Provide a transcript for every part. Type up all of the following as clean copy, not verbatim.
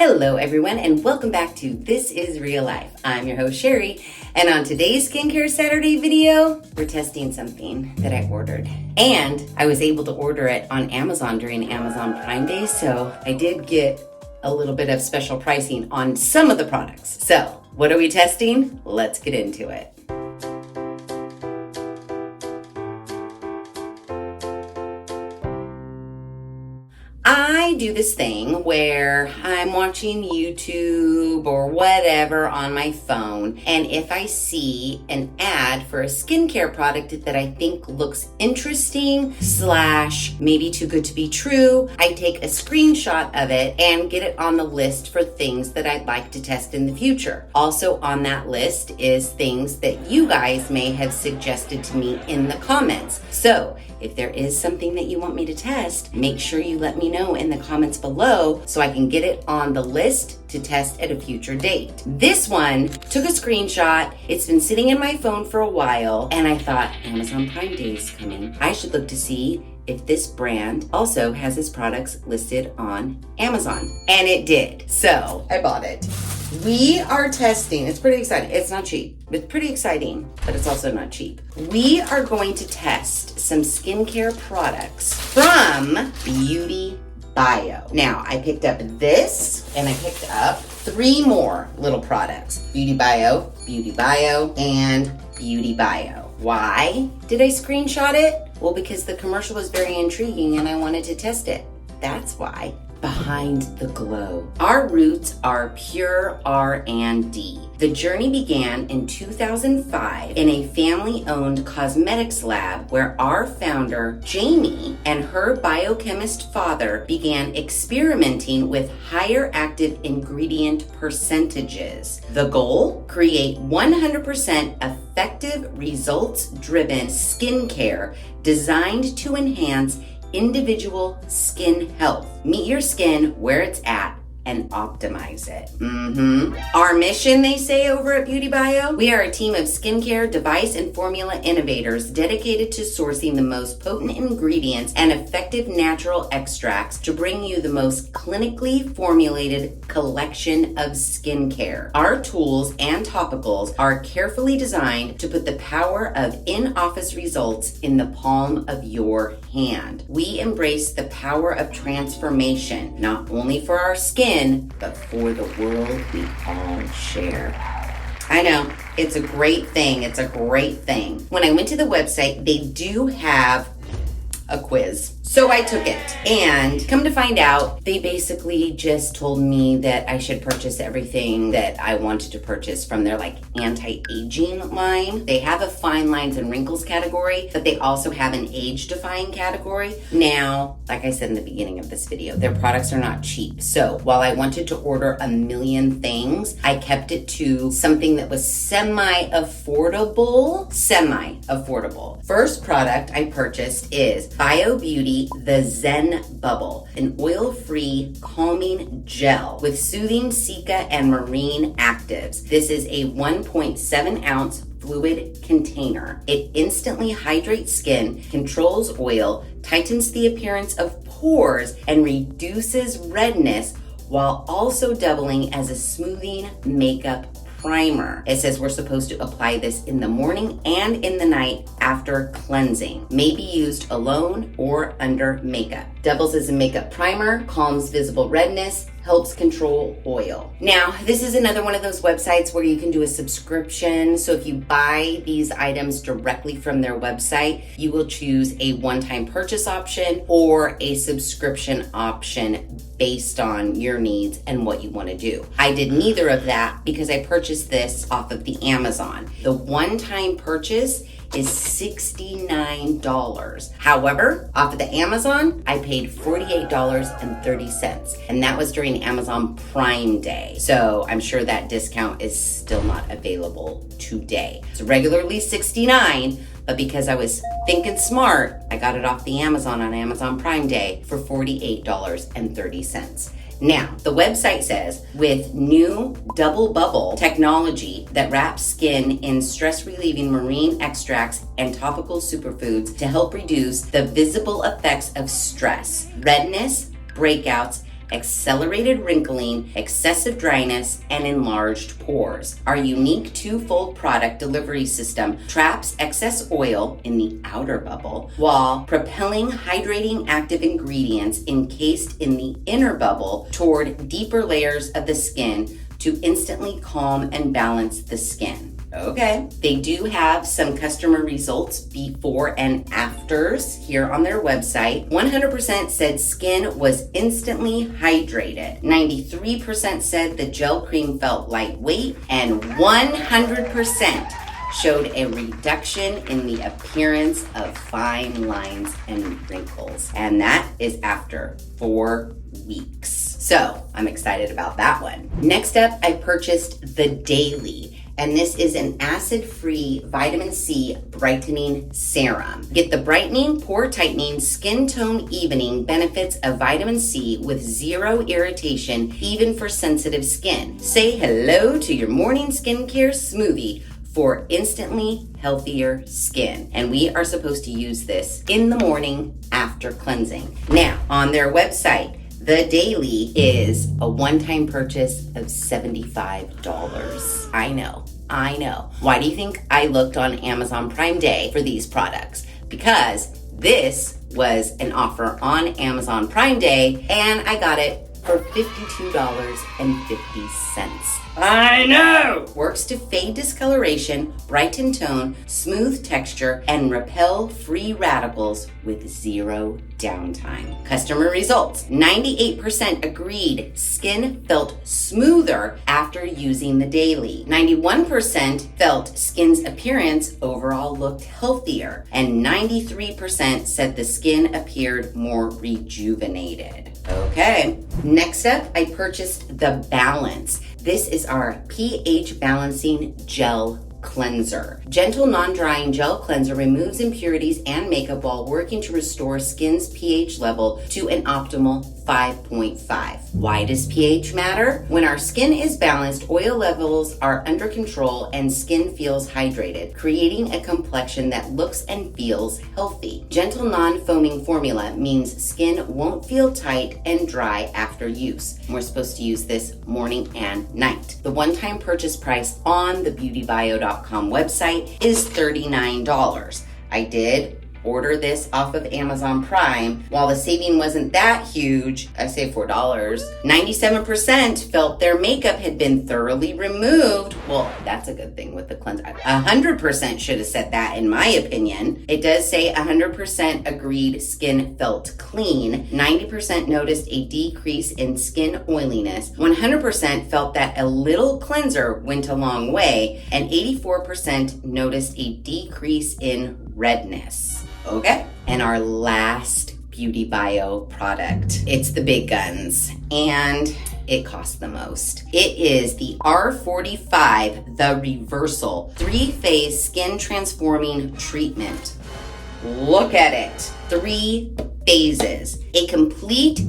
Hello everyone and welcome back to This Is Real Life. I'm your host Sheri, and on today's Skincare Saturday video, we're testing something that I ordered. And I was able to order it on Amazon during Amazon Prime Day, so I did get a little bit of special pricing on some of the products. So, what are we testing? Let's get into it. I do this thing where I'm watching YouTube or whatever on my phone, and if I see an ad for a skincare product that I think looks interesting / maybe too good to be true, I take a screenshot of it and get it on the list for things that I'd like to test in the future. Also on that list is things that you guys may have suggested to me in the comments. So if there is something that you want me to test, make sure you let me know in the comments below so I can get it on the list to test at a future date. This one took a screenshot. It's been sitting in my phone for a while, and I thought Amazon Prime Day is coming. I should look to see if this brand also has its products listed on Amazon. And it did. So I bought it. We are testing, it's pretty exciting. It's not cheap. It's pretty exciting, but it's also not cheap. We are going to test some skincare products from BeautyBio. Now, I picked up this, and I picked up 3 more little products. BeautyBio, BeautyBio, and BeautyBio. Why did I screenshot it? Well, because the commercial was very intriguing and I wanted to test it. That's why. Behind the glow. Our roots are pure R&D. The journey began in 2005 in a family-owned cosmetics lab where our founder, Jamie, and her biochemist father began experimenting with higher active ingredient percentages. The goal? Create 100% effective, results-driven skincare designed to enhance individual skin health. Meet your skin where it's at and optimize it. Our mission, they say over at BeautyBio, we are a team of skincare device and formula innovators dedicated to sourcing the most potent ingredients and effective natural extracts to bring you the most clinically formulated collection of skincare. Our tools and topicals are carefully designed to put the power of in-office results in the palm of your hand. We embrace the power of transformation, not only for our skin, but for the world we all share. I know, it's a great thing. It's a great thing. When I went to the website, they do have a quiz. So I took it, and come to find out, they basically just told me that I should purchase everything that I wanted to purchase from their anti-aging line. They have a fine lines and wrinkles category, but they also have an age-defying category. Now, like I said in the beginning of this video, their products are not cheap. So while I wanted to order a million things, I kept it to something that was semi-affordable. First product I purchased is BioBeauty The Zen Bubble, an oil-free calming gel with soothing cica and marine actives. This is a 1.7 ounce fluid container. It instantly hydrates skin, controls oil, tightens the appearance of pores, and reduces redness while also doubling as a smoothing makeup primer. It says we're supposed to apply this in the morning and in the night after cleansing. May be used alone or under makeup. Doubles as a makeup primer, calms visible redness, helps control oil. Now, this is another one of those websites where you can do a subscription. So if you buy these items directly from their website, you will choose a one-time purchase option or a subscription option based on your needs and what you want to do. I did neither of that because I purchased this off of the Amazon. The one-time purchase is $69. However, off of the Amazon, I paid $48.30, and that was during Amazon Prime Day. So I'm sure that discount is still not available today. It's regularly $69, but because I was thinking smart, I got it off the Amazon on Amazon Prime Day for $48.30. Now, the website says, with new double bubble technology that wraps skin in stress-relieving marine extracts and topical superfoods to help reduce the visible effects of stress, redness, breakouts, accelerated wrinkling, excessive dryness, and enlarged pores. Our unique two-fold product delivery system traps excess oil in the outer bubble while propelling hydrating active ingredients encased in the inner bubble toward deeper layers of the skin to instantly calm and balance the skin. Okay, they do have some customer results before and afters here on their website. 100% said skin was instantly hydrated. 93% said the gel cream felt lightweight, and 100% showed a reduction in the appearance of fine lines and wrinkles. And that is after 4 weeks. So I'm excited about that one. Next up, I purchased the Daily. And this is an acid-free vitamin C brightening serum. Get the brightening, pore tightening, skin tone evening benefits of vitamin C with zero irritation, even for sensitive skin. Say hello to your morning skincare smoothie for instantly healthier skin. And we are supposed to use this in the morning after cleansing. Now, on their website, the Daily is a one-time purchase of $75. I know. Why do you think I looked on Amazon Prime Day for these products? Because this was an offer on Amazon Prime Day, and I got it for $52.50. I know! Works to fade discoloration, brighten tone, smooth texture, and repel free radicals with zero downtime. Customer results. 98% agreed skin felt smoother after using the Daily. 91% felt skin's appearance overall looked healthier. And 93% said the skin appeared more rejuvenated. Okay, next up, I purchased the Balance. This is our pH balancing gel cleanser. Gentle, non-drying gel cleanser removes impurities and makeup while working to restore skin's pH level to an optimal 5.5. Why does pH matter? When our skin is balanced, oil levels are under control and skin feels hydrated, creating a complexion that looks and feels healthy. Gentle, non-foaming formula means skin won't feel tight and dry after use. We're supposed to use this morning and night. The one-time purchase price on the BeautyBio.com website is $39. I did order this off of Amazon Prime. While the saving wasn't that huge, I saved $4. 97% felt their makeup had been thoroughly removed. Well, that's a good thing with the cleanser. 100% should have said that in my opinion. It does say 100% agreed skin felt clean. 90% noticed a decrease in skin oiliness. 100% felt that a little cleanser went a long way. And 84% noticed a decrease in redness. Okay, and our last BeautyBio product. It's the big guns, and it costs the most. It is the R45, the Reversal 3-phase skin transforming treatment. Look at it. 3 phases. A complete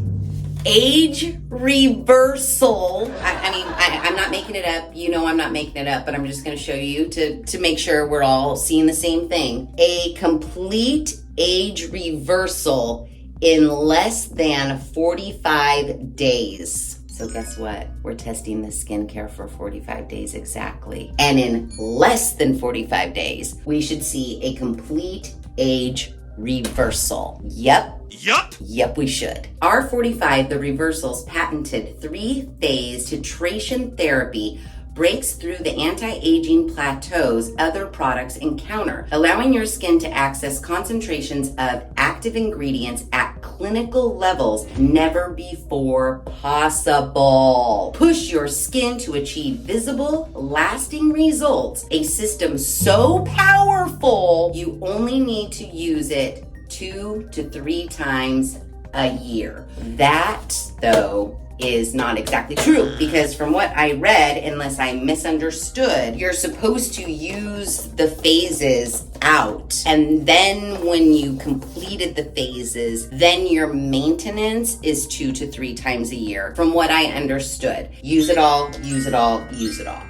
age reversal. I'm not making it up. You know I'm not making it up, but I'm just going to show you to make sure we're all seeing the same thing. A complete age reversal in less than 45 days. So guess what? We're testing the skincare for 45 days exactly. And in less than 45 days, we should see a complete age reversal. Yep, we should. R45, the Reversal's patented 3-phase titration therapy breaks through the anti-aging plateaus other products encounter, allowing your skin to access concentrations of active ingredients at clinical levels never before possible. Push your skin to achieve visible, lasting results. A system so powerful, you only need to use it 2 to 3 times a year. That, though, is not exactly true, because from what I read, unless I misunderstood, you're supposed to use the phases out, and then when you completed the phases, then your maintenance is 2 to 3 times a year, from what I understood. Use it all,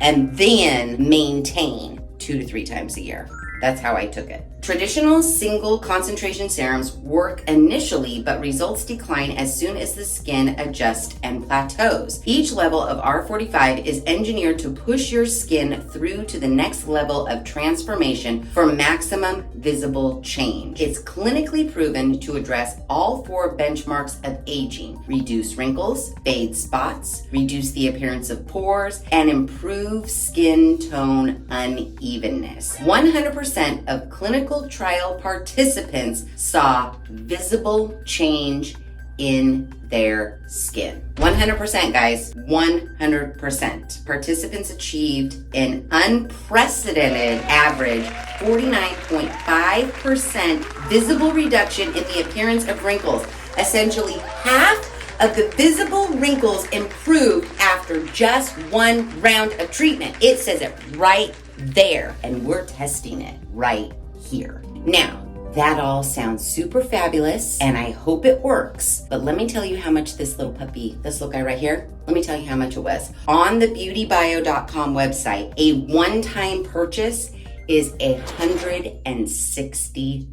and then maintain 2 to 3 times a year. That's how I took it. Traditional single concentration serums work initially, but results decline as soon as the skin adjusts and plateaus. Each level of R45 is engineered to push your skin through to the next level of transformation for maximum visible change. It's clinically proven to address all 4 benchmarks of aging: reduce wrinkles, fade spots, reduce the appearance of pores, and improve skin tone unevenness. 100% of clinical trial participants saw visible change in their skin. 100%, guys. 100%. Participants achieved an unprecedented average 49.5% visible reduction in the appearance of wrinkles. Essentially, half of the visible wrinkles improved after just 1 round of treatment. It says it right there, and we're testing it right here. Now, that all sounds super fabulous, and I hope it works. But let me tell you how much this little puppy, this little guy right here, let me tell you how much it was. On the BeautyBio.com website, a one-time purchase is $160.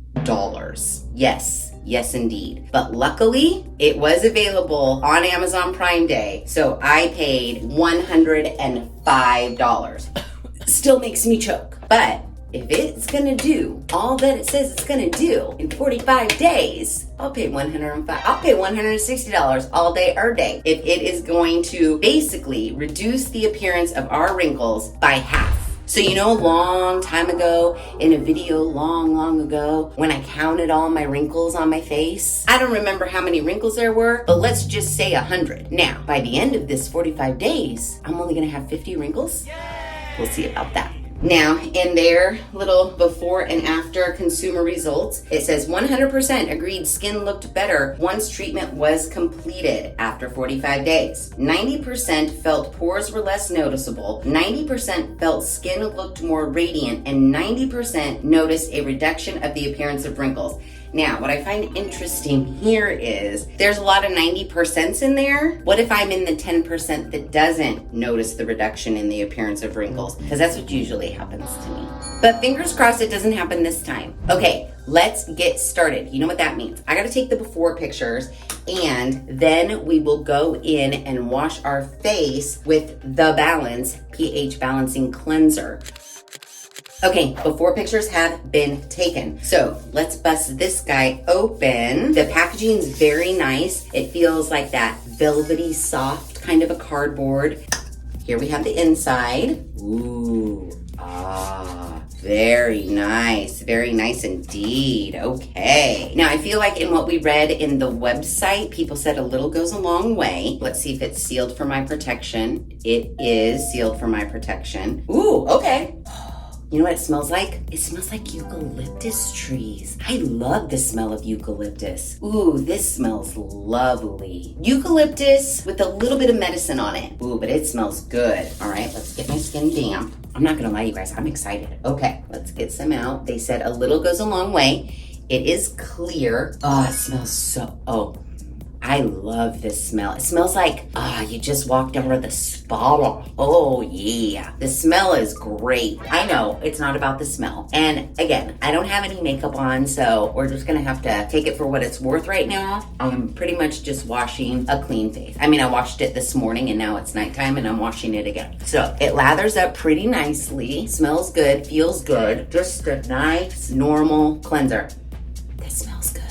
Yes, indeed. But luckily, it was available on Amazon Prime Day, so I paid $105. Still makes me choke, but if it's gonna do all that it says it's gonna do in 45 days, I'll pay $160 all day, every day. If it is going to basically reduce the appearance of our wrinkles by half. So a long time ago, in a video long ago, when I counted all my wrinkles on my face, I don't remember how many wrinkles there were, but let's just say 100. Now, by the end of this 45 days, I'm only gonna have 50 wrinkles. We'll see about that. Now, in their little before and after consumer results, it says 100% agreed skin looked better once treatment was completed after 45 days. 90% felt pores were less noticeable, 90% felt skin looked more radiant, and 90% noticed a reduction of the appearance of wrinkles. Now, what I find interesting here is there's a lot of 90% in there. What if I'm in the 10% that doesn't notice the reduction in the appearance of wrinkles? Because that's what usually happens to me. But fingers crossed it doesn't happen this time. Okay, let's get started. You know what that means? I gotta take the before pictures, and then we will go in and wash our face with the Balance pH Balancing Cleanser. Okay, before pictures have been taken. So let's bust this guy open. The packaging is very nice. It feels like that velvety, soft kind of a cardboard. Here we have the inside. Ooh, very nice indeed. Okay. Now I feel like in what we read in the website, people said a little goes a long way. Let's see if it's sealed for my protection. It is sealed for my protection. Ooh, okay. You know what it smells like? It smells like eucalyptus trees. I love the smell of eucalyptus. Ooh, this smells lovely. Eucalyptus with a little bit of medicine on it. Ooh, but it smells good. All right, let's get my skin damp. I'm not gonna lie, you guys, I'm excited. Okay, let's get some out. They said a little goes a long way. It is clear. Oh, it smells I love this smell. It smells like, you just walked over the spa. Oh yeah, the smell is great. I know it's not about the smell. And again, I don't have any makeup on, so we're just gonna have to take it for what it's worth right now. I'm pretty much just washing a clean face. I mean, I washed it this morning and now it's nighttime and I'm washing it again. So it lathers up pretty nicely, smells good, feels good. Just a nice, normal cleanser. That smells good.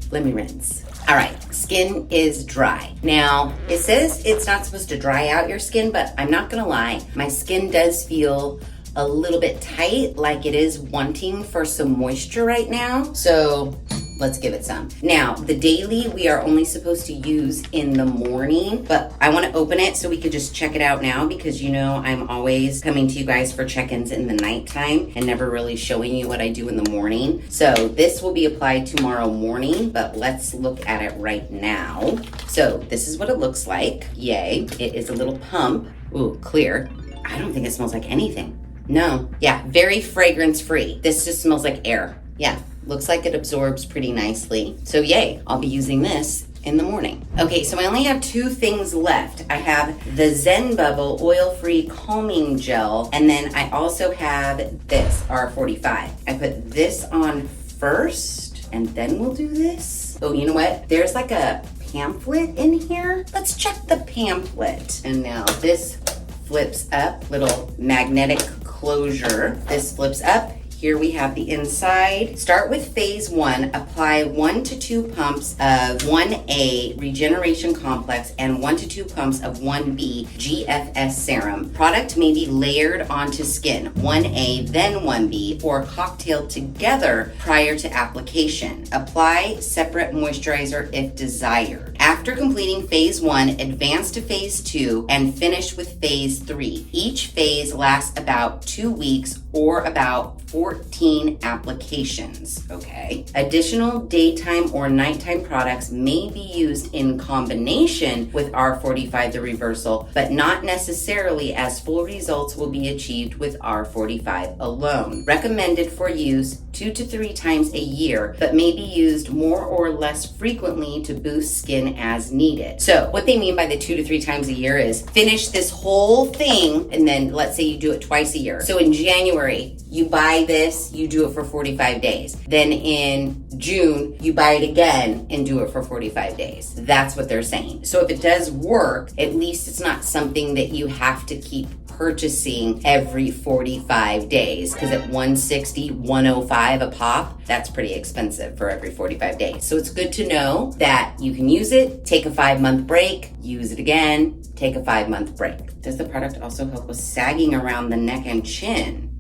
Let me rinse. All right, skin is dry. Now, it says it's not supposed to dry out your skin, but I'm not gonna lie, my skin does feel a little bit tight, like it is wanting for some moisture right now. So let's give it some. Now, the daily we are only supposed to use in the morning, but I wanna open it so we could just check it out now because I'm always coming to you guys for check-ins in the nighttime and never really showing you what I do in the morning. So this will be applied tomorrow morning, but let's look at it right now. So this is what it looks like. Yay, it is a little pump. Ooh, clear. I don't think it smells like anything. No, yeah, very fragrance free. This just smells like air. Yeah, looks like it absorbs pretty nicely. So yay, I'll be using this in the morning. Okay, so I only have 2 things left. I have the Zen Bubble Oil-Free Calming Gel, and then I also have this R45. I put this on first, and then we'll do this. Oh, you know what? There's like a pamphlet in here. Let's check the pamphlet. And now this flips up, little magnetic closure. This flips up. Here we have the inside. Start with phase 1. Apply 1 to 2 pumps of 1A Regeneration Complex and 1 to 2 pumps of 1B GFS Serum. Product may be layered onto skin, 1A then 1B, or cocktailed together prior to application. Apply separate moisturizer if desired. After completing phase 1, advance to phase 2 and finish with phase 3. Each phase lasts about 2 weeks or about 14 applications, okay? Additional daytime or nighttime products may be used in combination with R45 the reversal, but not necessarily, as full results will be achieved with R45 alone. Recommended for use 2 to 3 times a year, but may be used more or less frequently to boost skin as needed. So what they mean by the 2 to 3 times a year is finish this whole thing, and then let's say you do it twice a year. So in January, you buy this, you do it for 45 days. Then in June, you buy it again and do it for 45 days. That's what they're saying. So if it does work, at least it's not something that you have to keep purchasing every 45 days, because at $160, $105 a pop, that's pretty expensive for every 45 days. So it's good to know that you can use it, take a 5-month break, use it again, take a 5-month break. Does the product also help with sagging around the neck and chin?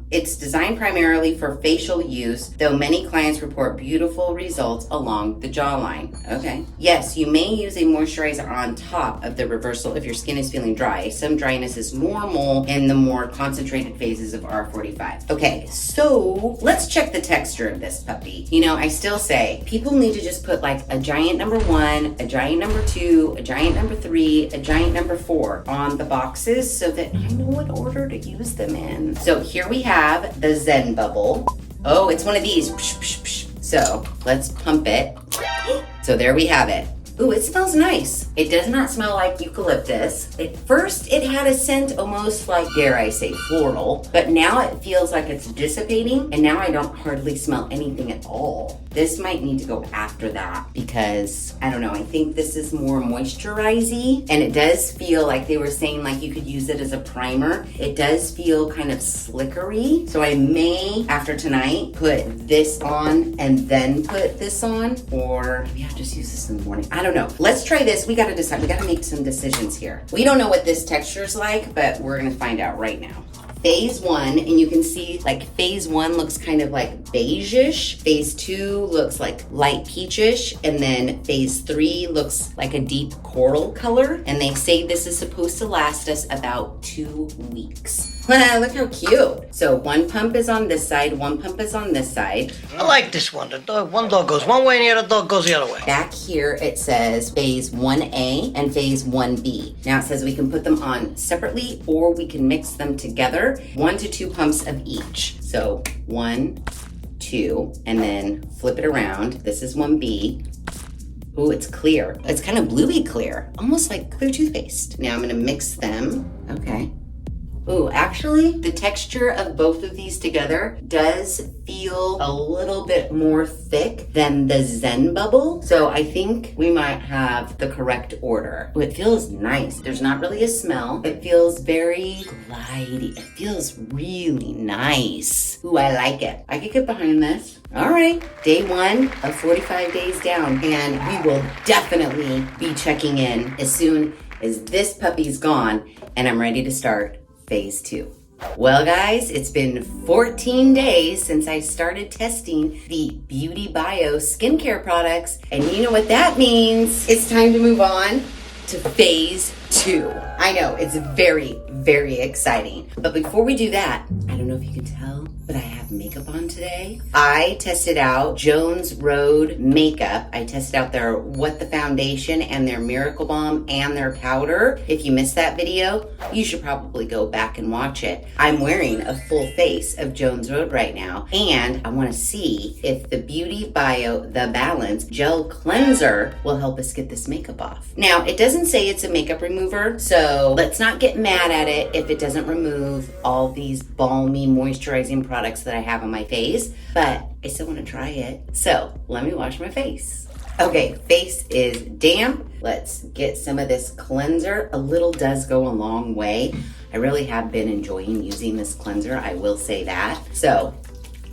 It's designed primarily for facial use, though many clients report beautiful results along the jawline. Okay. Yes, you may use a moisturizer on top of the reversal if your skin is feeling dry. Some dryness is normal in the more concentrated phases of R45. Okay, so let's check the texture of this puppy. You know, I still say people need to just put like a giant number 1, a giant number 2, a giant number 3, a giant number 4 on the boxes so that I know what order to use them in. So here we have the Zen Bubble. Oh, it's one of these. Psh, psh, psh. So let's pump it. So there we have it. Ooh, it smells nice. It does not smell like eucalyptus. At first, it had a scent almost like, dare I say, floral, but now it feels like it's dissipating, and now I don't hardly smell anything at all. This might need to go after that because, I don't know, I think this is more moisturizing, and it does feel like they were saying like you could use it as a primer. It does feel kind of slickery, so I may, after tonight, put this on and then put this on, or maybe I'll just use this in the morning. I don't know. Let's try this. We gotta decide. We gotta make some decisions here. We don't know what this texture is like, but we're gonna find out right now. Phase 1, and you can see like phase 1 looks kind of like beige-ish. Phase 2 looks like light peachish, and then phase 3 looks like a deep coral color. And they say this is supposed to last us about 2 weeks. Look how cute. So 1 pump is on this side, 1 pump is on this side. I like this one. One dog goes one way and the other dog goes the other way. Back here it says phase 1A and phase 1B. Now it says we can put them on separately or we can mix them together. 1 to 2 pumps of each. So 1, 2, and then flip it around. This is 1B. Ooh, it's clear. It's kind of bluey clear, almost like clear toothpaste. Now I'm gonna mix them. Okay. Ooh, actually, the texture of both of these together does feel a little bit more thick than the Zen Bubble. So I think we might have the correct order. Ooh, it feels nice. There's not really a smell. It feels very glidey. It feels really nice. Ooh, I like it. I could get behind this. All right, day 1 of 45 days down, and we will definitely be checking in as soon as this puppy's gone and I'm ready to start phase 2. Well guys, it's been 14 days since I started testing the BeautyBio skincare products, and you know what that means. It's time to move on to phase 2. I know, it's very, very exciting. But before we do that, I don't know if you can tell, but I have have makeup on today. I tested out Jones Road makeup. I tested out their What the Foundation and their Miracle Balm and their powder. If you missed that video, you should probably go back and watch it. I'm wearing a full face of Jones Road right now, and I want to see if the BeautyBio The Balance Gel Cleanser will help us get this makeup off. Now, it doesn't say it's a makeup remover, so let's not get mad at it if it doesn't remove all these balmy moisturizing products that I have on my face, but I still want to try it. So let me wash my face. Okay, face is damp. Let's get some of this cleanser. A little does go a long way. I really have been enjoying using this cleanser, I will say that. So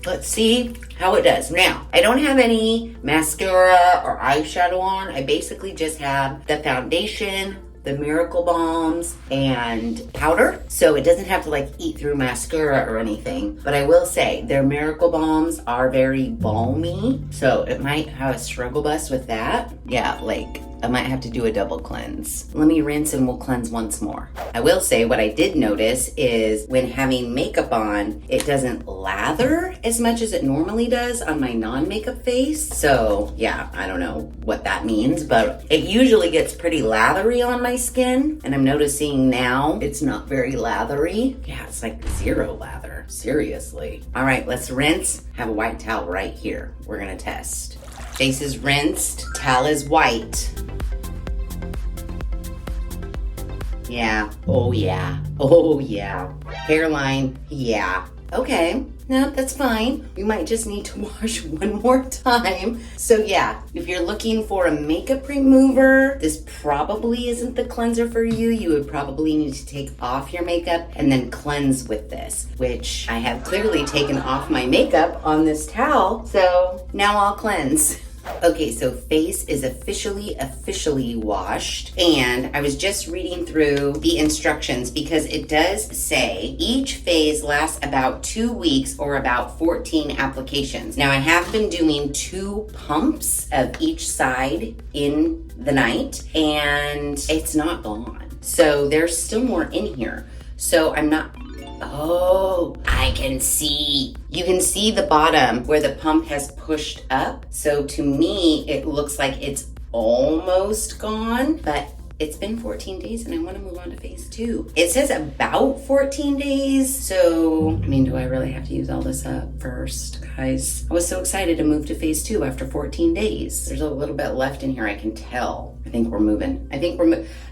let's see how it does. Now, I don't have any mascara or eyeshadow on. I basically just have the foundation, the Miracle Balms, and powder. So it doesn't have to like eat through mascara or anything. But I will say their Miracle Balms are very balmy. So it might have a struggle bus with that. Yeah, like I might have to do a double cleanse. Let me rinse and we'll cleanse once more. I will say what I did notice is when having makeup on, it doesn't lather as much as it normally does on my non-makeup face. So yeah, I don't know what that means, but it usually gets pretty lathery on my skin. And I'm noticing now it's not very lathery. Yeah, it's like zero lather, seriously. All right, let's rinse. Have a white towel right here. We're gonna test. Face is rinsed, towel is white. Yeah, oh yeah, oh yeah. Hairline, yeah. Okay, no, that's fine. We might just need to wash one more time. So yeah, if you're looking for a makeup remover, this probably isn't the cleanser for you. You would probably need to take off your makeup and then cleanse with this, which I have clearly taken off my makeup on this towel. So now I'll cleanse. Okay, so face is officially washed, and I was just reading through the instructions because it does say each phase lasts about 2 weeks or about 14 applications. Now I have been doing 2 pumps of each side in the night, and it's not gone. So there's still more in here. So I'm not... Oh, I can see. You can see the bottom where the pump has pushed up. So to me, it looks like it's almost gone, but it's been 14 days and I want to move on to phase 2. It says about 14 days. So, I mean, do I really have to use all this up first, guys? I was so excited to move to phase 2 after 14 days. There's a little bit left in here, I can tell. I think we're moving.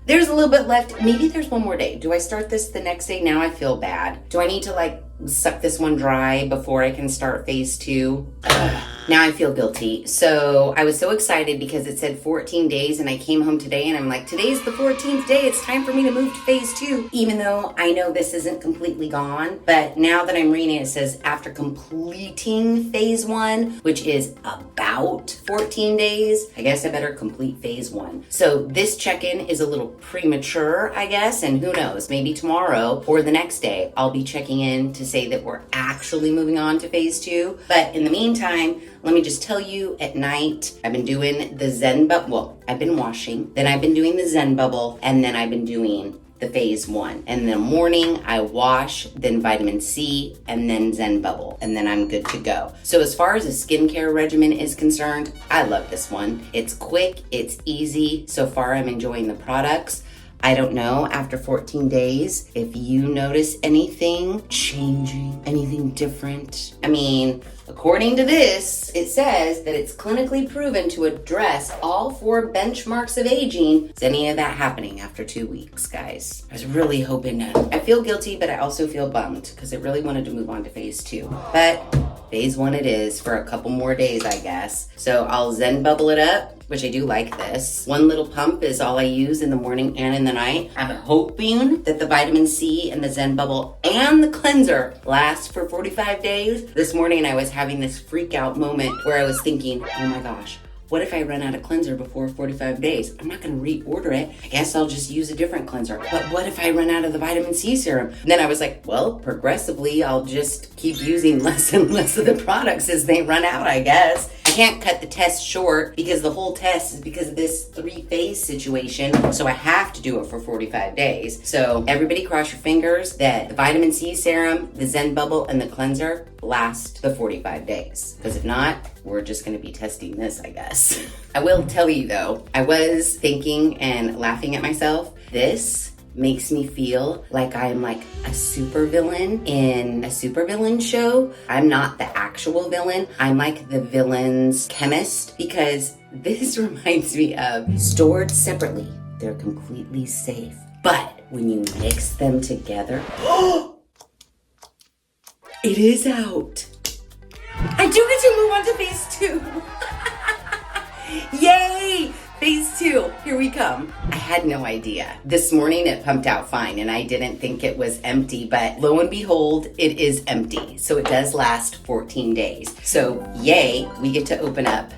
There's a little bit left. Maybe there's one more day. Do I start this the next day? Now I feel bad. Do I need to like suck this one dry before I can start phase 2? Now I feel guilty. So I was so excited because it said 14 days and I came home today and I'm like, today's the 14th day. It's time for me to move to phase 2. Even though I know this isn't completely gone. But now that I'm reading it, it says after completing phase 1, which is about 14 days, I guess I better complete phase 1. So this check-in is a little premature, I guess. And who knows, maybe tomorrow or the next day, I'll be checking in to say that we're actually moving on to phase 2. But in the meantime, let me just tell you, at night, I've been doing the Zen Bubble. Well, I've been washing, then I've been doing the Zen Bubble, and then I've been doing the phase 1. And in the morning, I wash, then vitamin C, and then Zen Bubble, and then I'm good to go. So as far as a skincare regimen is concerned, I love this one. It's quick, it's easy. So far, I'm enjoying the products. I don't know, after 14 days, if you notice anything changing, anything different. I mean, according to this, it says that it's clinically proven to address all 4 benchmarks of aging. Is any of that happening after 2 weeks, guys? I was really hoping to. I feel guilty, but I also feel bummed because I really wanted to move on to phase 2. But phase 1 it is for a couple more days, I guess. So I'll Zen Bubble it up, which I do like this. 1 little pump is all I use in the morning and in the night. I'm hoping that the vitamin C and the Zen Bubble and the cleanser last for 45 days. This morning I was having this freak out moment where I was thinking, oh my gosh, what if I run out of cleanser before 45 days? I'm not gonna reorder it. I guess I'll just use a different cleanser. But what if I run out of the vitamin C serum? And then I was like, well, progressively, I'll just keep using less and less of the products as they run out, I guess. I can't cut the test short because the whole test is because of this 3-phase situation. So I have to do it for 45 days. So everybody cross your fingers that the vitamin C serum, the Zen Bubble, and the cleanser last the 45 days. Because if not, we're just gonna be testing this, I guess. I will tell you though, I was thinking and laughing at myself. This makes me feel like I'm like a supervillain in a supervillain show. I'm not the actual villain. I'm like the villain's chemist, because this reminds me of stored separately. They're completely safe. But when you mix them together, it is out. I do get to move on to phase 2. Yay! Phase 2, here we come. I had no idea. This morning it pumped out fine and I didn't think it was empty, but lo and behold, it is empty. So it does last 14 days. So yay, we get to open up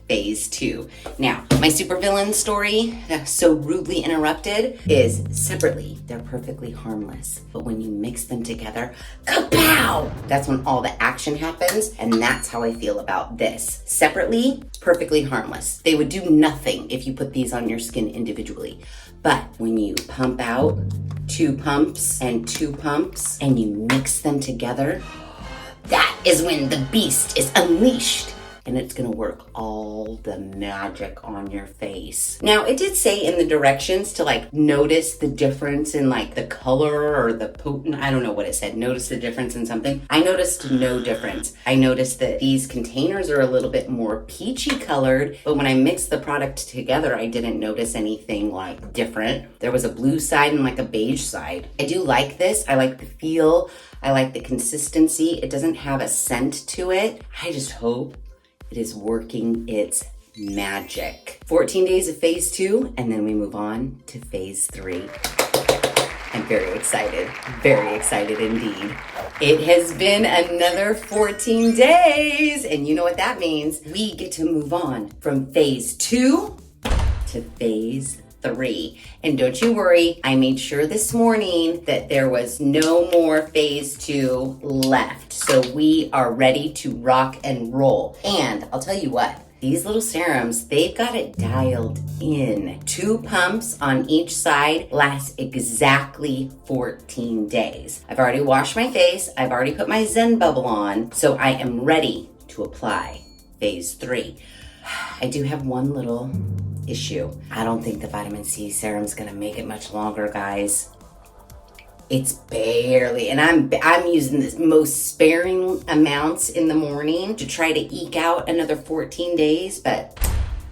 phase 2. Now, my supervillain story, so rudely interrupted, is separately, they're perfectly harmless. But when you mix them together, kapow! That's when all the action happens, and that's how I feel about this. Separately, perfectly harmless. They would do nothing if you put these on your skin individually. But when you pump out 2 pumps and 2 pumps, and you mix them together, that is when the beast is unleashed. And it's gonna work all the magic on your face. Now, it did say in the directions to like notice the difference in like the color or the potent, I don't know what it said, notice the difference in something. I noticed no difference. I noticed that these containers are a little bit more peachy colored, but when I mixed the product together, I didn't notice anything like different. There was a blue side and like a beige side. I do like this. I like the feel. I like the consistency. It doesn't have a scent to it. I just hope it is working its magic. 14 days of phase 2, and then we move on to phase 3. I'm very excited indeed. It has been another 14 days, and you know what that means. We get to move on from phase 2 to phase 3. And don't you worry, I made sure this morning that there was no more phase 2 left. So we are ready to rock and roll. And I'll tell you what, these little serums, they've got it dialed in. 2 pumps on each side last exactly 14 days. I've already washed my face. I've already put my Zen Bubble on. So I am ready to apply phase 3. I do have one little issue. I don't think the vitamin C serum's gonna make it much longer, guys. It's barely, and I'm using the most sparing amounts in the morning to try to eke out another 14 days, but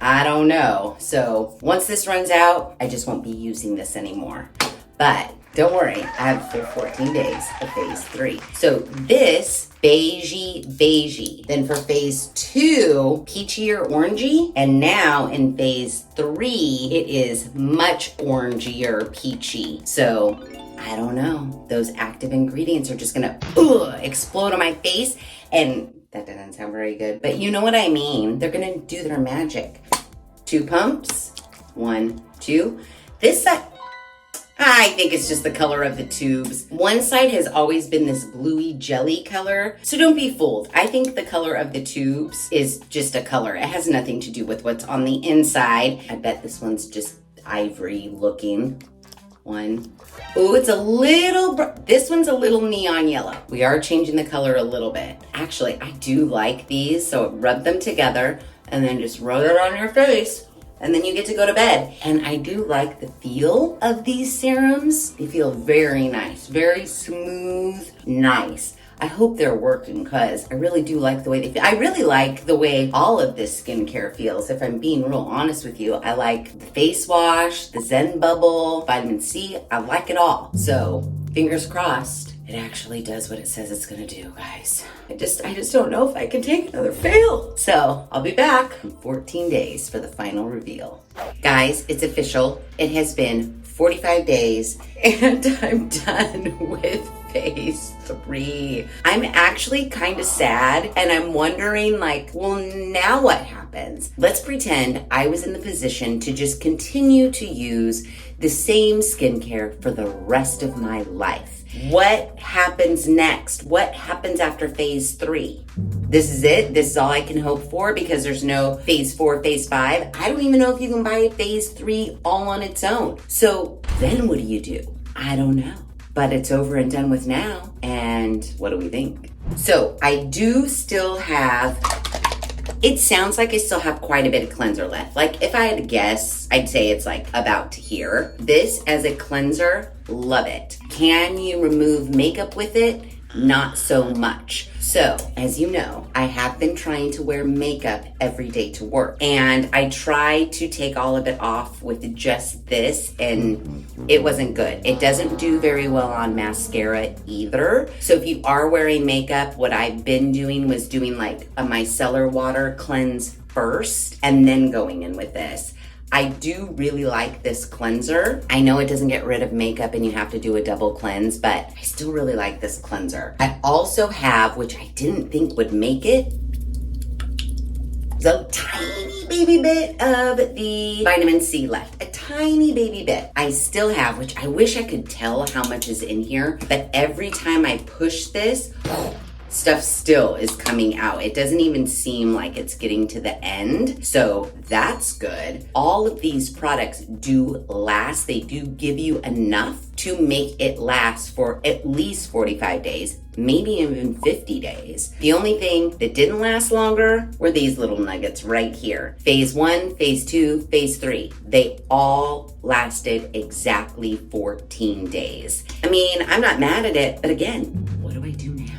I don't know. So once this runs out, I just won't be using this anymore. But don't worry, I have full 14 days of phase 3. So this beigey. Then for phase 2, peachy or orangey. And now in phase 3, it is much orangier peachy. So I don't know. Those active ingredients are just gonna explode on my face. And that doesn't sound very good, but you know what I mean. They're gonna do their magic. 2 pumps, 1, 2. This side, I think it's just the color of the tubes. One side has always been this bluey jelly color, so don't be fooled. I think the color of the tubes is just a color. It has nothing to do with what's on the inside. I bet this one's just ivory looking. 1. Oh, it's a little, this one's a little neon yellow. We are changing the color a little bit. Actually, I do like these, so rub them together and then just rub it on your face. And then you get to go to bed. And I do like the feel of these serums. They feel very nice, very smooth, nice. I hope they're working because I really do like the way they feel. I really like the way all of this skincare feels. If I'm being real honest with you, I like the face wash, the Zen Bubble, vitamin C. I like it all. So fingers crossed. It actually does what it says it's gonna do, guys. I just don't know if I can take another fail. So I'll be back in 14 days for the final reveal. Guys, it's official. It has been 45 days and I'm done with phase 3. I'm actually kind of sad and I'm wondering like, well, now what happens? happens. Let's pretend I was in the position to just continue to use the same skincare for the rest of my life. What happens next? What happens after phase 3? This is it? This is all I can hope for because there's no phase 4, phase 5? I don't even know if you can buy phase 3 all on its own. So then what do? I don't know. But it's over and done with now. And what do we think? So I do still have, it sounds like I still have quite a bit of cleanser left. Like if I had to guess, I'd say it's like about to here. This as a cleanser, love it. Can you remove makeup with it? Not so much. So, as you know, I have been trying to wear makeup every day to work. And I tried to take all of it off with just this, and it wasn't good. It doesn't do very well on mascara either. So if you are wearing makeup, what I've been doing was doing like a micellar water cleanse first, and then going in with this. I do really like this cleanser. I know it doesn't get rid of makeup and you have to do a double cleanse, but I still really like this cleanser. I also have, which I didn't think would make it, the tiny baby bit of the vitamin C left. A tiny baby bit. I still have, which I wish I could tell how much is in here, but every time I push this, stuff still is coming out. It doesn't even seem like it's getting to the end. So that's good. All of these products do last. They do give you enough to make it last for at least 45 days, maybe even 50 days. The only thing that didn't last longer were these little nuggets right here. Phase 1, phase 2, phase 3. They all lasted exactly 14 days. I mean, I'm not mad at it, but again, what do I do now?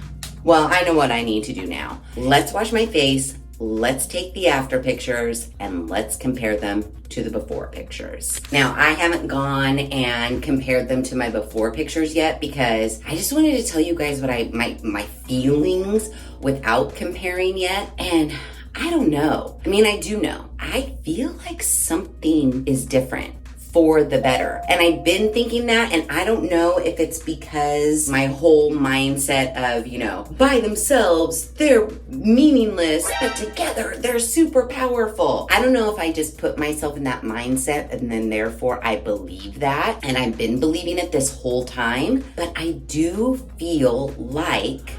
Well, I know what I need to do now. Let's wash my face, let's take the after pictures, and let's compare them to the before pictures. Now, I haven't gone and compared them to my before pictures yet because I just wanted to tell you guys what my feelings without comparing yet, and I don't know. I mean, I do know. I feel like something is different for the better. And I've been thinking that, and I don't know if it's because my whole mindset of, you know, by themselves, they're meaningless, but together they're super powerful. I don't know if I just put myself in that mindset and then therefore I believe that. And I've been believing it this whole time, but I do feel like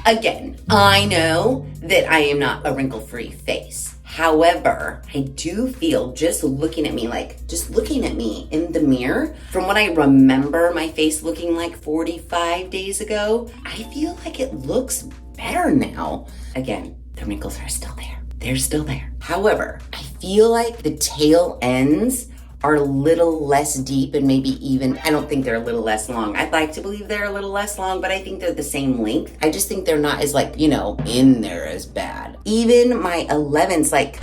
again, I know that I am not a wrinkle-free face. However, I do feel just looking at me in the mirror, from what I remember my face looking like 45 days ago, I feel like it looks better now. Again, the wrinkles are still there. They're still there. However, I feel like the tail ends are a little less deep and maybe even, I don't think they're a little less long. I'd like to believe they're a little less long, but I think they're the same length. I just think they're not as like, you know, in there as bad. Even my 11s, like,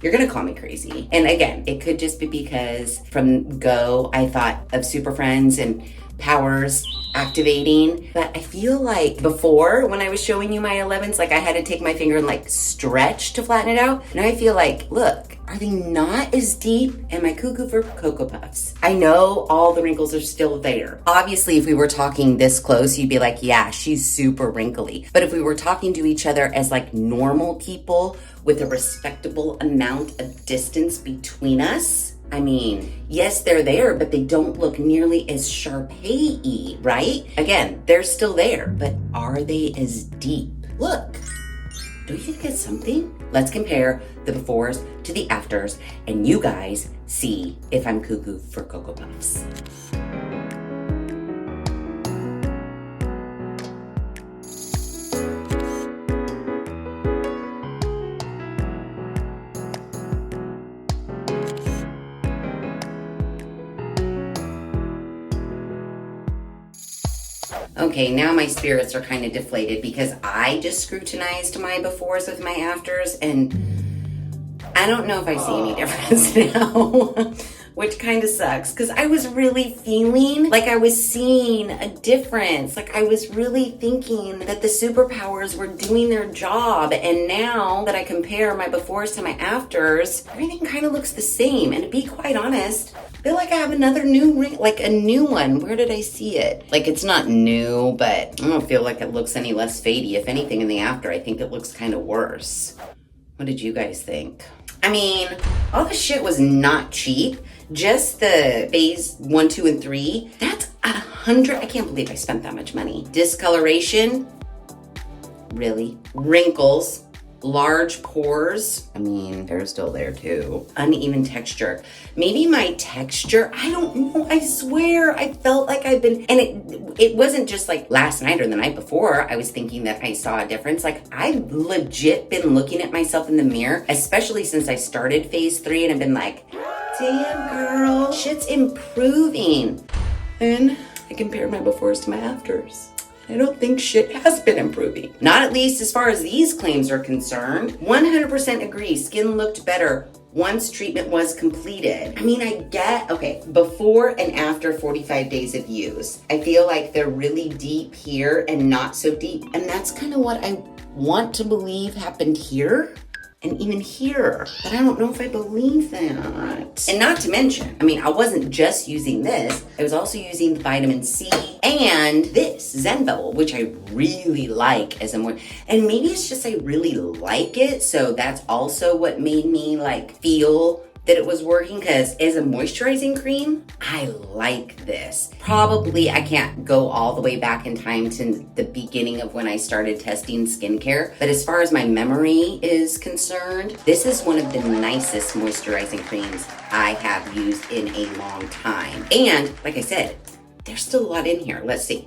you're gonna call me crazy. And again, it could just be because from go, I thought of Super Friends and powers activating, but I feel like before when I was showing you my 11s, like I had to take my finger and like stretch to flatten it out. Now I feel like, look, are they not as deep? Am I cuckoo for Cocoa Puffs? I know all the wrinkles are still there. Obviously, if we were talking this close, you'd be like, yeah, she's super wrinkly. But if we were talking to each other as like normal people with a respectable amount of distance between us, I mean, yes, they're there, but they don't look nearly as Sharpay-y, right? Again, they're still there, but are they as deep? Look, don't you think it's something? Let's compare the befores to the afters, and you guys see if I'm cuckoo for Cocoa Puffs. Okay, now my spirits are kind of deflated because I just scrutinized my befores with my afters and I don't know if I see any difference now, which kind of sucks because I was really feeling like I was seeing a difference. Like I was really thinking that the superpowers were doing their job. And now that I compare my befores to my afters, everything kind of looks the same. And to be quite honest, I feel like I have another new ring, like a new one. Where did I see it? Like, it's not new, but I don't feel like it looks any less fadey. If anything, in the after, I think it looks kind of worse. What did you guys think? I mean, all the shit was not cheap. Just the phase 1, 2, and 3, that's $100. I can't believe I spent that much money. Discoloration, really? Wrinkles, large pores. I mean, they're still there too. Uneven texture. Maybe my texture, I don't know. I swear I felt like I've been, and it wasn't just like last night or the night before. I was thinking that I saw a difference. Like, I've legit been looking at myself in the mirror, especially since I started phase 3, and I've been like, damn girl, shit's improving. And I compared my befores to my afters. I don't think shit has been improving. Not at least as far as these claims are concerned. 100% agree, skin looked better once treatment was completed. I mean, I get, okay, before and after 45 days of use, I feel like they're really deep here and not so deep. And that's kind of what I want to believe happened here. And even here, but I don't know if I believe that. And not to mention, I mean, I wasn't just using this, I was also using the vitamin C and this Zen Bubble, which I really like as a more, and maybe it's just I really like it, so that's also what made me like feel that it was working, because as a moisturizing cream, I like this. Probably I can't go all the way back in time to the beginning of when I started testing skincare, but as far as my memory is concerned, this is one of the nicest moisturizing creams I have used in a long time. And like I said, there's still a lot in here. Let's see.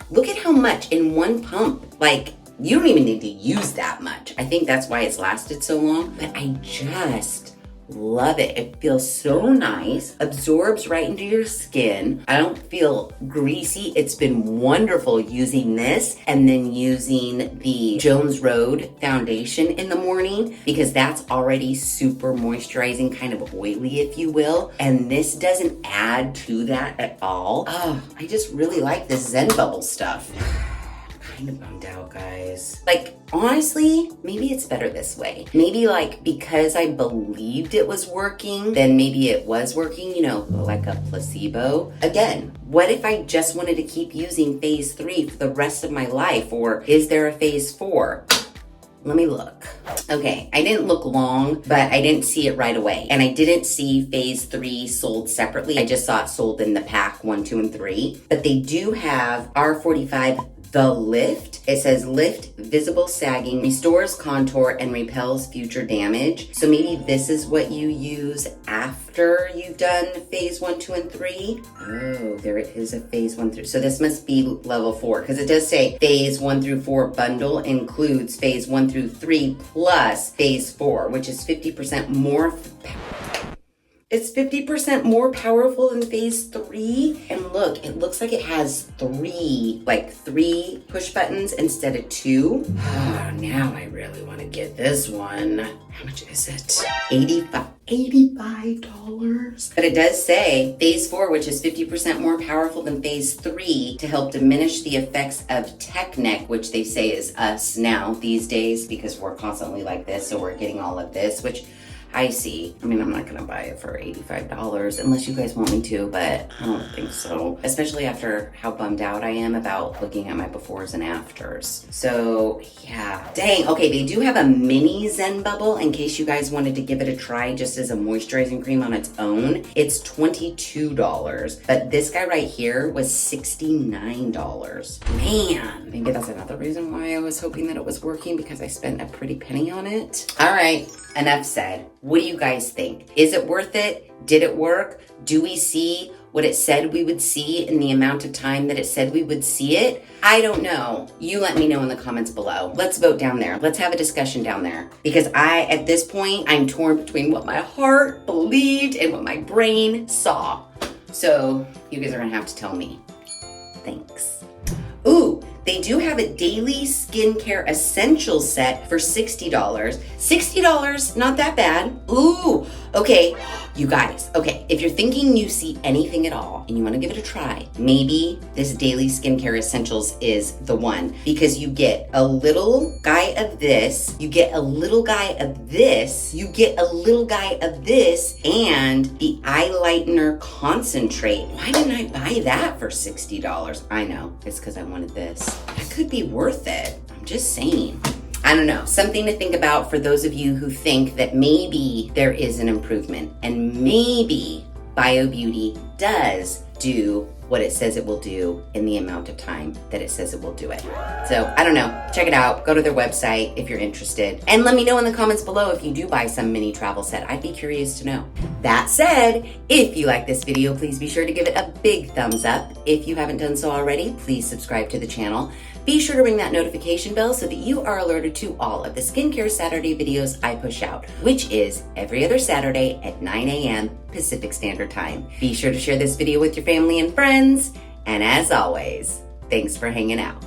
Look at how much in one pump. Like, you don't even need to use that much. I think that's why it's lasted so long, but I just love it. It feels so nice, absorbs right into your skin. I don't feel greasy. It's been wonderful using this and then using the Jones Road foundation in the morning, because that's already super moisturizing, kind of oily, if you will. And this doesn't add to that at all. Oh, I just really like this Zen Bubble stuff. Kind of bummed out, guys. Like, honestly, maybe it's better this way. Maybe like because I believed it was working, then maybe it was working, you know, like a placebo. Again, what if I just wanted to keep using phase 3 for the rest of my life? Or is there a phase 4? Let me look. Okay, I didn't look long, but I didn't see it right away. And I didn't see phase 3 sold separately. I just saw it sold in the pack 1, 2, and 3. But they do have R45 The Lift. It says lift, visible sagging, restores contour, and repels future damage. So maybe this is what you use after you've done phase 1, 2, and 3. Oh, there it is, a phase 1 through. So this must be level 4, because it does say phase 1 through 4 bundle includes phase 1 through 3 plus phase 4, which is 50% more. It's 50% more powerful than phase 3. And look, it looks like it has 3 push buttons instead of 2. Oh, now I really want to get this one. How much is it? $85. But it does say phase 4, which is 50% more powerful than phase 3, to help diminish the effects of tech neck, which they say is us now these days, because we're constantly like this, so we're getting all of this, which I see. I mean, I'm not gonna buy it for $85 unless you guys want me to, but I don't think so. Especially after how bummed out I am about looking at my befores and afters. So yeah, dang. Okay, they do have a mini Zen Bubble in case you guys wanted to give it a try just as a moisturizing cream on its own. It's $22, but this guy right here was $69. Man, maybe that's another reason why I was hoping that it was working, because I spent a pretty penny on it. All right, enough said. What do you guys think? Is it worth it? Did it work? Do we see what it said we would see in the amount of time that it said we would see it? I don't know. You let me know in the comments below. Let's vote down there. Let's have a discussion down there. Because at this point, I'm torn between what my heart believed and what my brain saw. So you guys are gonna have to tell me. Thanks. Ooh, they do have a daily skincare essentials set for $60. $60, not that bad. Ooh, Okay, you guys, okay, if you're thinking you see anything at all and you wanna give it a try, maybe this Daily Skincare Essentials is the one, because you get a little guy of this, you get a little guy of this, you get a little guy of this, and the eye lightener concentrate. Why didn't I buy that for $60? I know, it's because I wanted this. That could be worth it, I'm just saying. I don't know, something to think about for those of you who think that maybe there is an improvement and maybe BioBeauty does do what it says it will do in the amount of time that it says it will do it. So I don't know, check it out, go to their website if you're interested, and let me know in the comments below if you do buy some mini travel set. I'd be curious to know. That said, if you like this video, please be sure to give it a big thumbs up. If you haven't done so already, please subscribe to the channel. Be sure to ring that notification bell so that you are alerted to all of the Skincare Saturday videos I push out, which is every other Saturday at 9 a.m. Pacific Standard Time. Be sure to share this video with your family and friends, and as always, thanks for hanging out.